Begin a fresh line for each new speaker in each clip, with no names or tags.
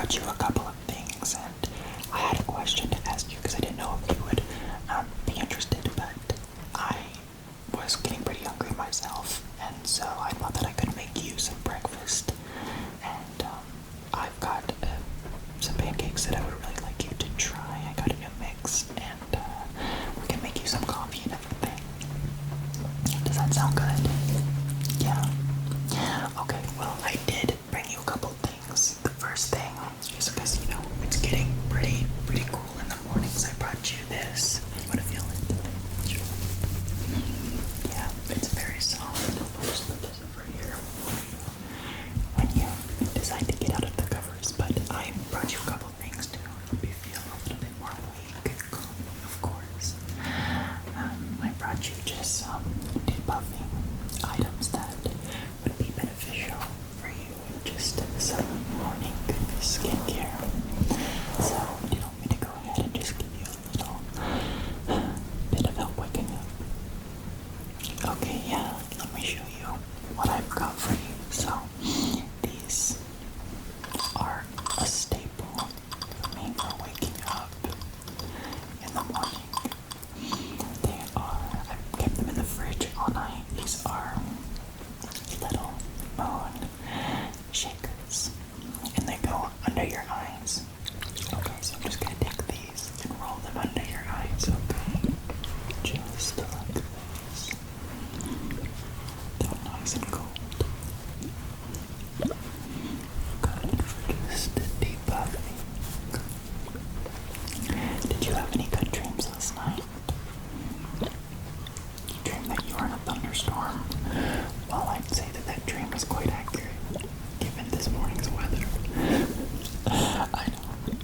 brought you a couple of things, and I had a question to ask you because I didn't know if you would be interested, but I was getting pretty hungry myself, and so I thought that I could make you some breakfast. And I've got some pancakes that I would really like you to try. I got a new mix, and we can make you some coffee and everything. Does that sound good? Yeah. Okay, well, I did bring you a couple things. The first thing is because, you know, it's getting pretty cool in the mornings. I brought you this. You want to feel it? Sure. Yeah, it's very soft. I'll just put this over here when you decide to get out of the covers. But I brought you a couple things to help you feel a little bit more awake, of course. I brought you just some depuffing items that would be beneficial for you, just some morning skincare. So, do you want me to go ahead and just give you a little bit of help waking up? Okay, yeah, let me show you what I've got for you. So, these are a staple for me for waking up in the morning. They are, I've kept them in the fridge all night. These are little moon shakers, and they go under your eyes. Okay, so I'm just gonna take these and roll them under your eyes, okay? Just like this. They're nice and cold. Good for just debuffing. Did you have any good dreams last night? You dreamed that you were in a thunderstorm? Well, I'd say that that dream was quite accurate, given this morning's weather. I know.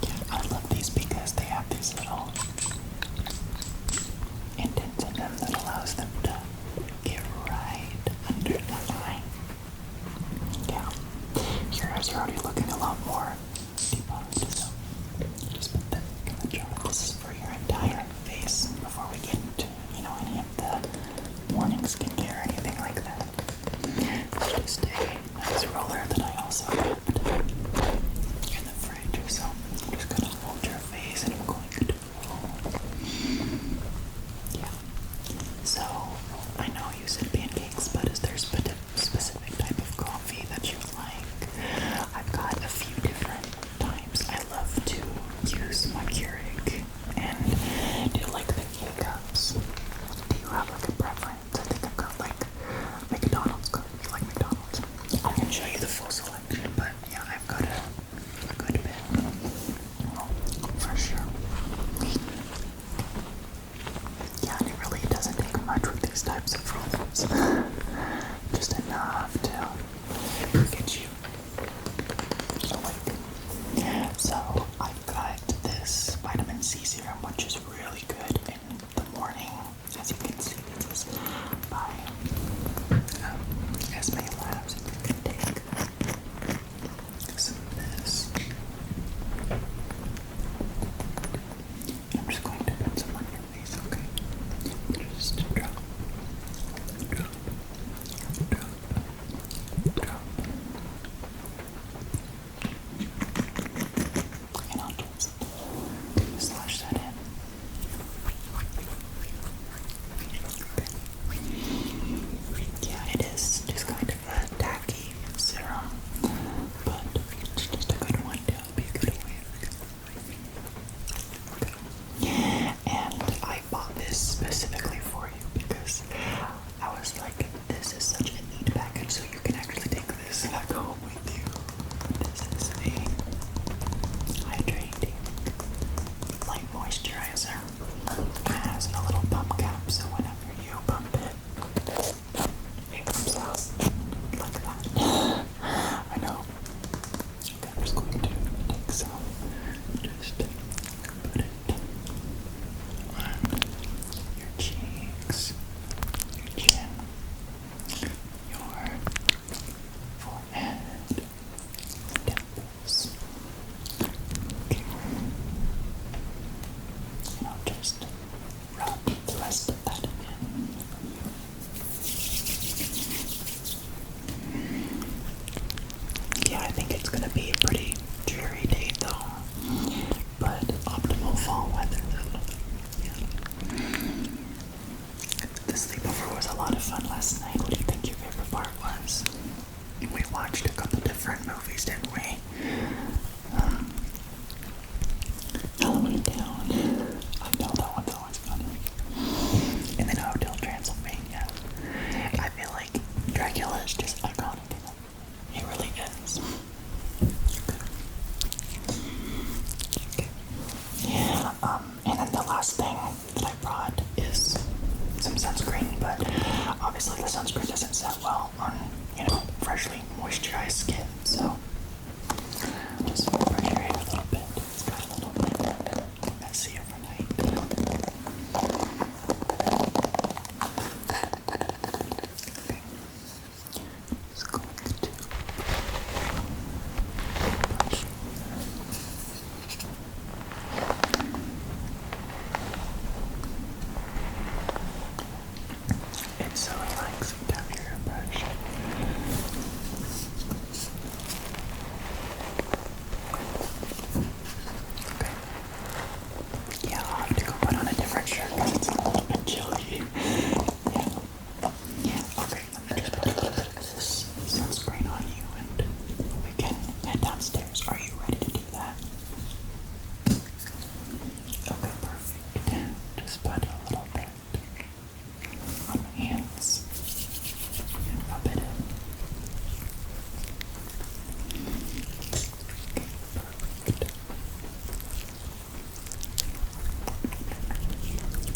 Yeah, I love these because they have these little indents in them that allows them to get right under the eye. Yeah, your eyes are already looking a lot more debuffed, so just put that in the jar. This is for your entire face before we get into, you know, any of the morning skincare or anything like that. Just a nice roller that I also kept in the fridge. So I'm just gonna hold your face and I'm going to roll. Yeah. So I know you said pancakes, but is there a specific type of coffee that you like? I've got a few different types. I love to use my Keurig and do like the K-cups. Do you have like a preference? I think I've got like McDonald's coffee. You like McDonald's? I can show you the full selection, but yeah, I've got a good bit. For sure. Yeah, and it really doesn't take much with these types of rollers. Just enough to get you awake. So I've got this vitamin C serum, which is really good in the morning. As you can see, this is by Esme Labs. You can take some of this. I'm just going to put some on your face, okay? Just drop, drop, gonna be a pretty dreary day though, but optimal fall weather though. Yeah. The sleepover was a lot of fun last night. What do you think your favorite part was? We watched a couple different movies, didn't we? Halloween Town. I know that one's always funny. And then Hotel Transylvania. I feel like Dracula is just iconic. He really is. Okay. And then the last thing that I brought is some sunscreen, but obviously the sunscreen doesn't set well on, freshly moisturized skin, so just brush your hair a little bit. It's got a little bit messy overnight. Okay. Just going to brush. It's so relaxing to have your brush. Okay. Yeah, I'll have to go put on a different shirt because it's a little bit chilly. Yeah. Okay, let me just put a little bit of this sunscreen on you and we can head downstairs. Are you ready to do that? Okay, perfect. Just put a little bit on my hands. Rub it in. Perfect.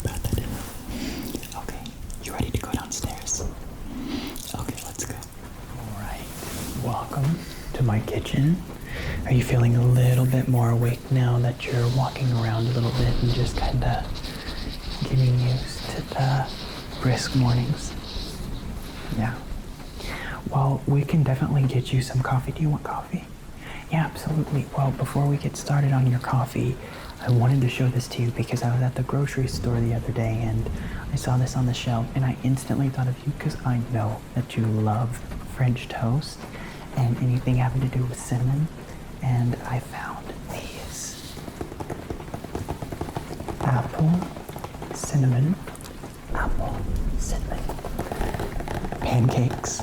Pat that in. Okay, you ready to go downstairs? Okay, let's go. Alright, welcome to my kitchen. Are you feeling a little bit more awake now that you're walking around a little bit and just kind of getting used to the brisk mornings? Yeah. Well, we can definitely get you some coffee. Do you want coffee? Yeah, absolutely. Well, before we get started on your coffee, I wanted to show this to you because I was at the grocery store the other day and I saw this on the shelf and I instantly thought of you because I know that you love French toast and anything having to do with cinnamon. And I found these apple cinnamon pancakes.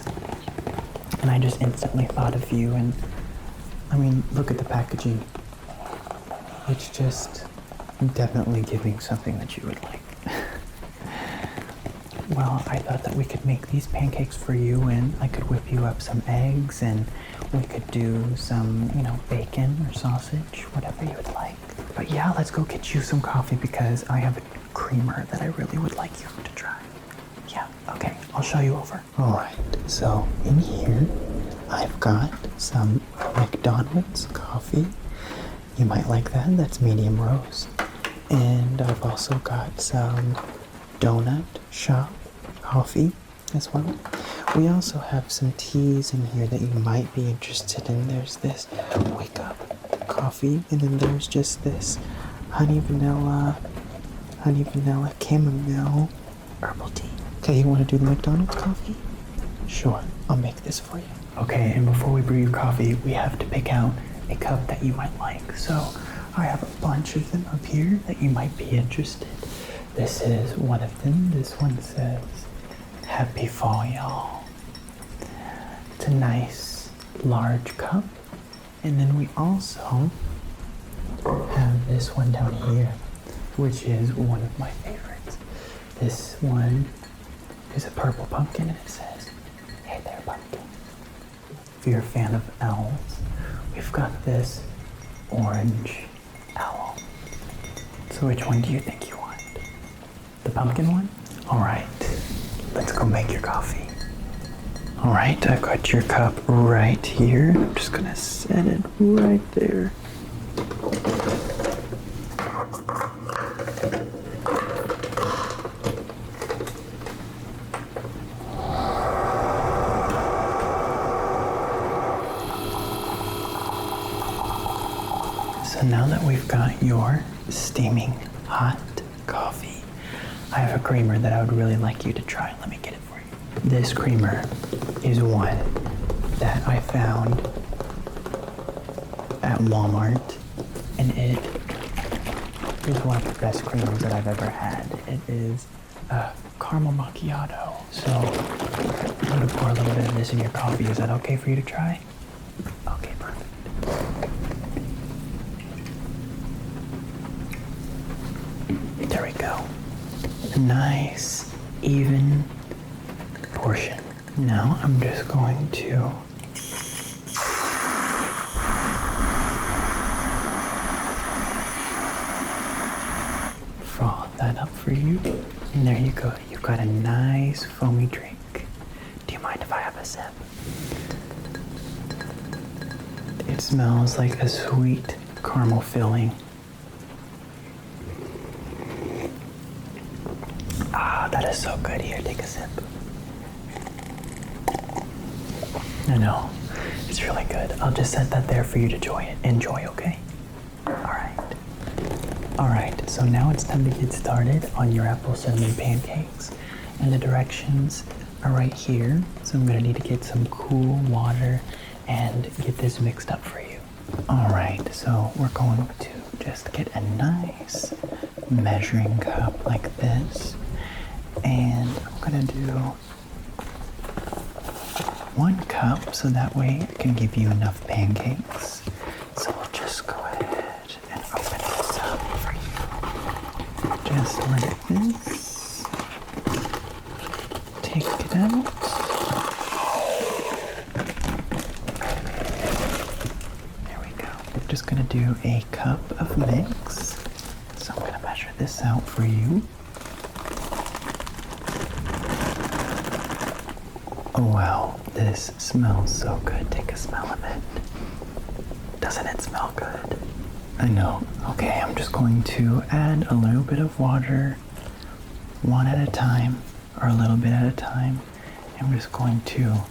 And I just instantly thought of you and I mean, look at the packaging. It's just definitely giving something that you would like. Well, I thought that we could make these pancakes for you and I could whip you up some eggs and we could do some, bacon or sausage, whatever you would like. But yeah, let's go get you some coffee because I have a creamer that I really would like you to try. Yeah, okay, I'll show you over. All right, so in here, I've got some McDonald's coffee. You might like that, that's medium roast. And I've also got some donut shop coffee as well. We also have some teas in here that you might be interested in. There's this wake up coffee, and then there's just this honey vanilla chamomile herbal tea. Okay, you want to do the McDonald's coffee? Sure, I'll make this for you. Okay, and before we brew your coffee, we have to pick out a cup that you might like. So I have a bunch of them up here that you might be interested. This is one of them. This one says, Happy Fall, y'all. It's a nice large cup. And then we also have this one down here, which is one of my favorites. This one is a purple pumpkin and it says, Hey there, pumpkin. If you're a fan of owls, we've got this orange owl. So which one do you think you want? The pumpkin one? All right, let's go make your coffee. All right, I've got your cup right here. I'm just gonna set it right there. So now that we've got your steaming hot coffee, I have a creamer that I would really like you to try. Let me get it for you. This creamer is one that I found at Walmart, and it is one of the best creamers that I've ever had. It is a caramel macchiato. So I'm gonna pour a little bit of this in your coffee. Is that okay for you to try? Okay, perfect. There we go. A nice, even portion. Now I'm just going to froth that up for you. And there you go. You've got a nice foamy drink. Do you mind if I have a sip? It smells like a sweet caramel filling. Ah, that is so good. Here, take a sip. I know. It's really good. I'll just set that there for you to enjoy, okay? Alright, so now it's time to get started on your apple cinnamon pancakes. And the directions are right here. So I'm gonna need to get some cool water and get this mixed up for you. Alright, so we're going to just get a nice measuring cup like this. And I'm gonna do 1 cup so that way it can give you enough pancakes. So we'll just go ahead and open this up for you. Just like this. Take it out. There we go. We're just gonna do a cup of mix. So I'm gonna measure this out for you. Oh wow, this smells so good. Take a smell of it. Doesn't it smell good? I know. Okay, I'm just going to add a little bit of water, one at a time, or a little bit at a time. I'm just going to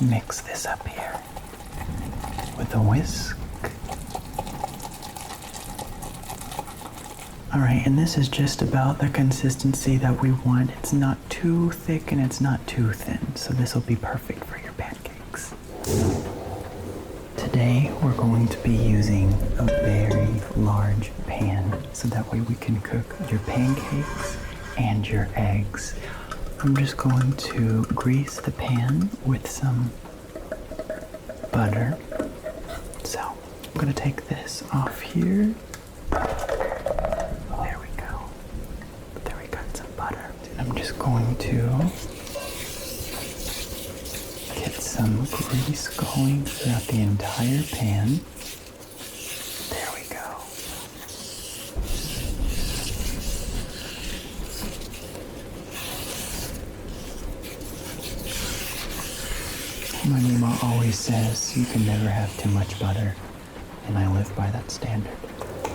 mix this up here with a whisk. Alright, and this is just about the consistency that we want. It's not too thick and it's not too thin, so this will be perfect for your pancakes. Today we're going to be using a very large pan, so that way we can cook your pancakes and your eggs. I'm just going to grease the pan with some butter. So I'm going to take this off here. I'm just going to get some grease going throughout the entire pan. There we go. My mama always says you can never have too much butter, and I live by that standard.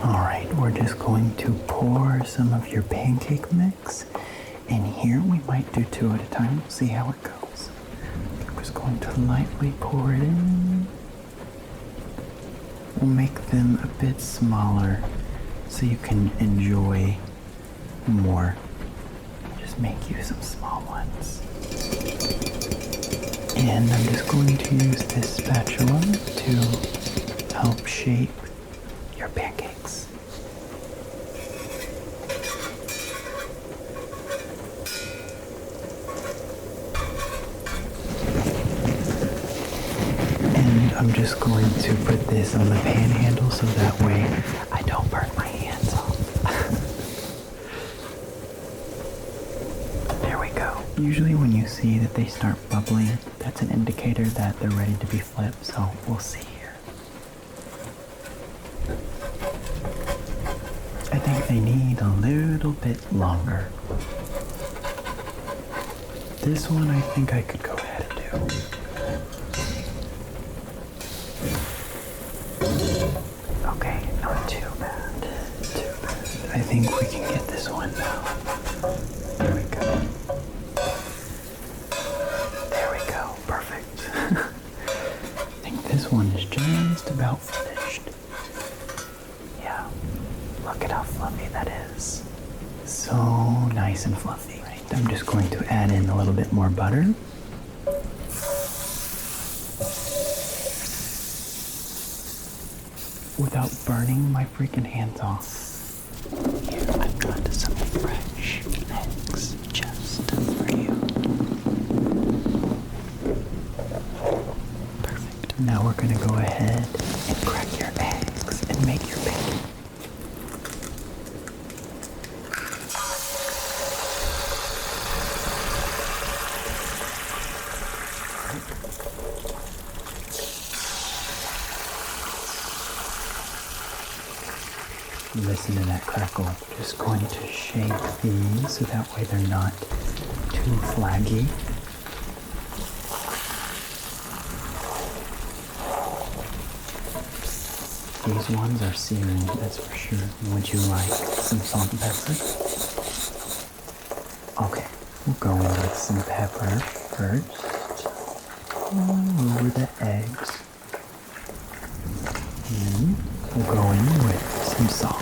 Alright, we're just going to pour some of your pancake mix. And here we might do 2 at a time. We'll see how it goes. I'm just going to lightly pour it in. We'll make them a bit smaller so you can enjoy more. Just make you some small ones. And I'm just going to use this spatula to help shape your pancakes. I'm just going to put this on the pan handle so that way I don't burn my hands off. There we go. Usually when you see that they start bubbling, that's an indicator that they're ready to be flipped, so we'll see here. I think they need a little bit longer. This one I think I could go ahead and do. I think we can get this one now. There we go. There we go. Perfect. I think this one is just about finished. Yeah. Look at how fluffy that is. So nice and fluffy. Right. I'm just going to add in a little bit more butter.
without burning my freaking hands off.
Here, I've got some fresh eggs just for you. Perfect.
Now we're gonna go ahead and crack your eggs and make your bacon. Listen to that crackle. Just going to shake these so that way they're not too flaggy. These ones are searing, that's for sure. Would you like some salt and pepper? Okay, we'll go in with some pepper first. All over the eggs. And we'll go in with some salt.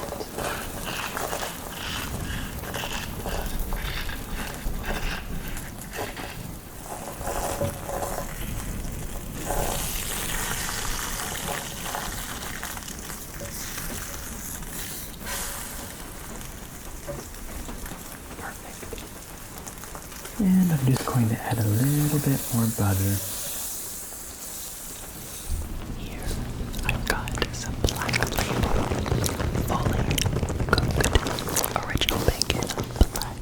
And I'm just going to add a little bit more butter.
Here, I've got some Black Label, fully cooked, original bacon. Black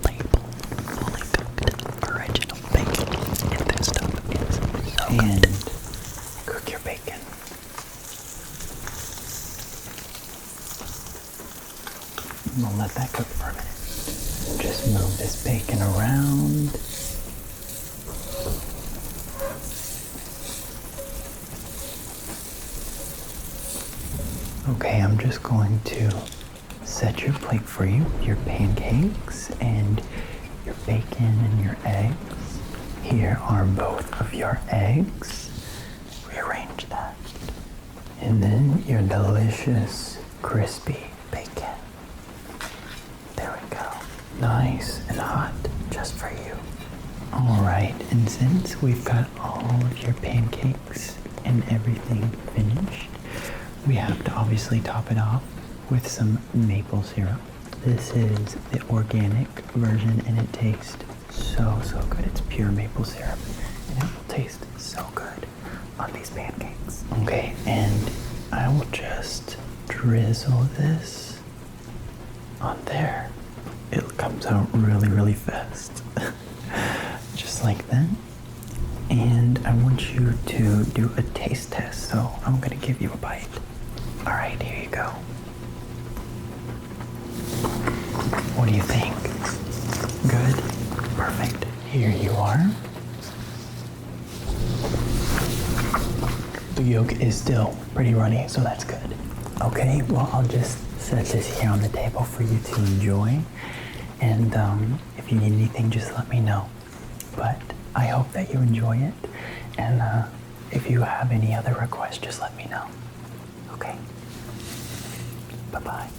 Label, fully cooked, original bacon. And this stuff is so
And
good.
cook your bacon. We'll let that cook for a minute. Just move this bacon around. Okay, I'm just going to set your plate for you, your pancakes and your bacon and your eggs. Here are both of your eggs. Rearrange that. And then your delicious, crispy bacon. There we go. Nice and hot, just for you. All right, and since we've got all of your pancakes and everything finished, we have to obviously top it off with some maple syrup. This is the organic version and it tastes so good. It's pure maple syrup and it will taste so good on these pancakes. Okay, and I will just drizzle this on there. It comes out really fast. Just like that. And I want you to do a taste test, so I'm gonna give you a bite. All right, here you go. What do you think? Good? Perfect. Here you are. The yolk is still pretty runny, so that's good. Okay, well, I'll just set this here on the table for you to enjoy. And if you need anything, just let me know. But I hope that you enjoy it. And if you have any other requests, just let me know. Okay? Bye-bye.